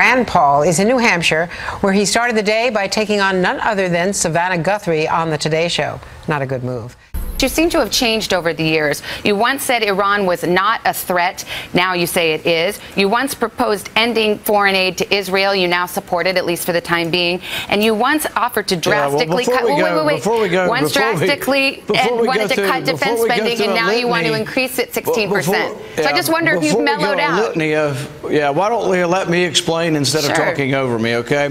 Rand Paul is in New Hampshire, where he started the day by taking on none other than Savannah Guthrie on the Today Show. Not a good move. You seem to have changed over the years. You once said Iran was not a threat. Now you say it is. You once proposed ending foreign aid to Israel. You now support it, at least for the time being. And you once offered to drastically cut. Once drastically wanted to cut defense spending, and now you want to increase it 16%. So I just wonder if you've mellowed out. Why don't you let me explain instead of talking over me, okay?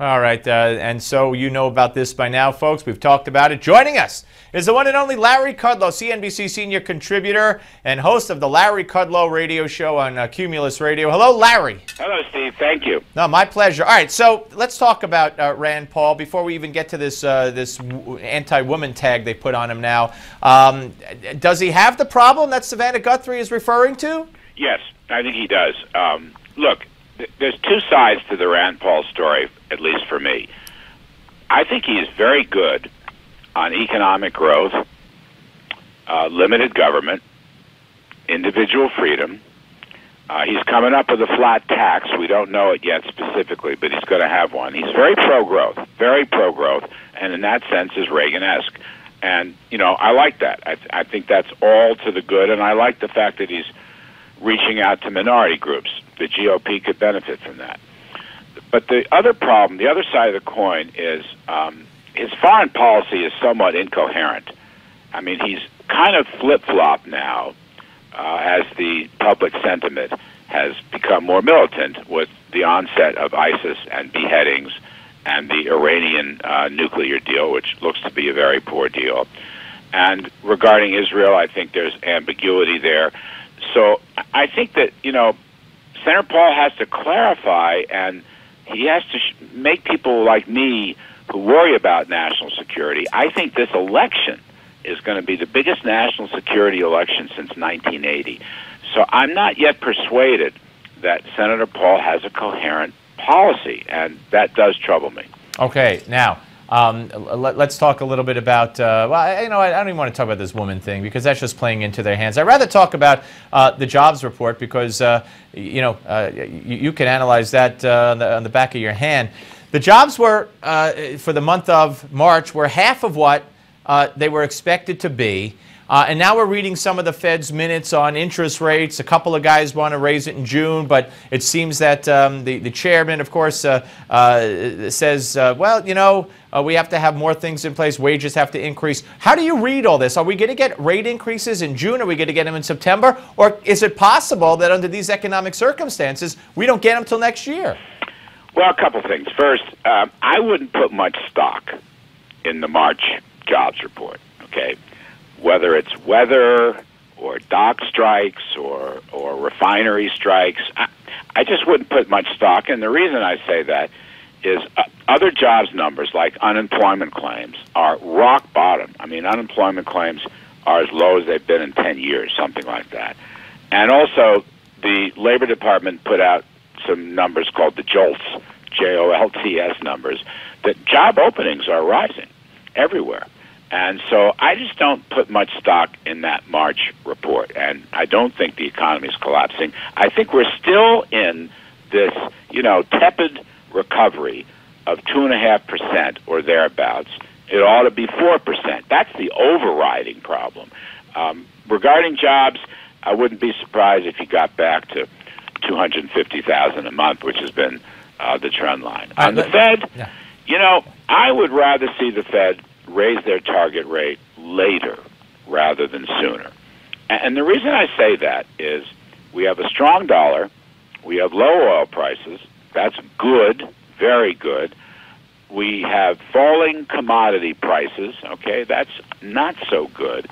All right, and so you know about this by now, folks. We've talked about it. Joining us is the one and only Larry Kudlow, CNBC senior contributor and host of the Larry Kudlow radio show on Cumulus Radio. Hello, Larry. Hello, Steve. Thank you. No, my pleasure. All right, so let's talk about Rand Paul before we even get to this this anti-woman tag they put on him now. Does he have the problem that Savannah Guthrie is referring to? Yes, I think he does. Look, there's two sides to the Rand Paul story, at least for me. I think he is very good on economic growth, limited government, individual freedom. He's coming up with a flat tax. We don't know it yet specifically, but he's going to have one. He's very pro-growth, and in that sense is Reagan-esque. And, you know, I like that. I think that's all to the good, and I like the fact that he's reaching out to minority groups. The GOP could benefit from that. But the other problem, the other side of the coin, is his foreign policy is somewhat incoherent. I mean, he's kind of flip-flopped now as the public sentiment has become more militant with the onset of ISIS and beheadings and the Iranian nuclear deal, which looks to be a very poor deal. And regarding Israel, I think there's ambiguity there. So I think that, you know, Senator Paul has to clarify, and he has to make people like me who worry about national security. I think this election is going to be the biggest national security election since 1980. So I'm not yet persuaded that Senator Paul has a coherent policy, and that does trouble me. Okay, now, let's talk a little bit about, well, you know, I don't even want to talk about this woman thing because that's just playing into their hands. I'd rather talk about the jobs report because, you know, you can analyze that on the back of your hand. The jobs were, for the month of March, were half of what they were expected to be. And now we're reading some of the Fed's minutes on interest rates. A couple of guys want to raise it in June, but it seems that the chairman, of course, says, well, you know, we have to have more things in place. Wages have to increase. How do you read all this? Are we going to get rate increases in June? Are we going to get them in September? Or is it possible that under these economic circumstances, we don't get them till next year? Well, a couple things. First, I wouldn't put much stock in the March jobs report, okay? Whether it's weather or dock strikes or refinery strikes, I just wouldn't put much stock. And the reason I say that is other jobs numbers like unemployment claims are rock bottom. I mean, unemployment claims are as low as they've been in 10 years, something like that. And also, the Labor Department put out some numbers called the JOLTS, J-O-L-T-S numbers, that job openings are rising everywhere. And so I just don't put much stock in that March report, and I don't think the economy is collapsing. I think we're still in this, you know, tepid recovery of 2.5% or thereabouts. It ought to be 4%. That's the overriding problem. Regarding jobs, I wouldn't be surprised if you got back to 250,000 a month, which has been the trend line. On the Fed, you know, I would rather see the Fed raise their target rate later rather than sooner. And the reason I say that is we have a strong dollar, we have low oil prices, that's good, very good. We have falling commodity prices, okay, that's not so good.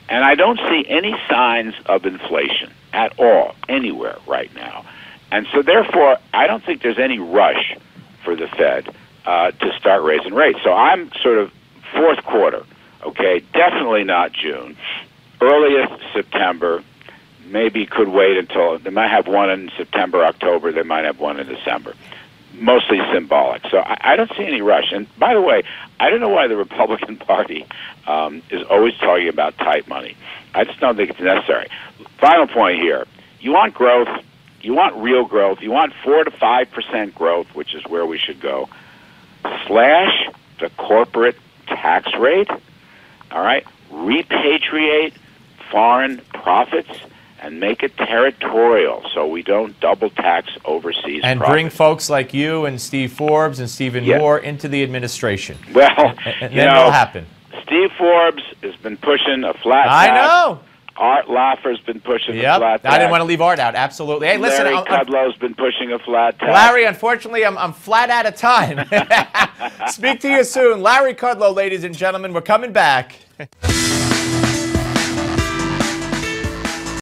And I don't see any signs of inflation at all, anywhere right now. And so therefore, I don't think there's any rush for the Fed to start raising rates. So I'm sort of fourth quarter, okay, definitely not June. Earliest September, maybe could wait until, they might have one in September, October, they might have one in December. Mostly symbolic. So I don't see any rush. And by the way, I don't know why the Republican Party is always talking about tight money. I just don't think it's necessary. Final point here. You want growth, you want real growth, you want 4 to 5% growth, which is where we should go. Slash the corporate tax rate, all right? Repatriate foreign profits and make it territorial so we don't double tax overseas and profits. bring folks like you and Steve Forbes and Stephen Moore into the administration. Well, and then it'll happen. Steve Forbes has been pushing a flat tax. I know. Art Laffer's been pushing a flat tax. I didn't want to leave Art out. Absolutely. Hey, listen, Larry Kudlow's been pushing a flat tax. Larry, unfortunately, I'm flat out of time. Speak to you soon. Larry Kudlow, ladies and gentlemen. We're coming back.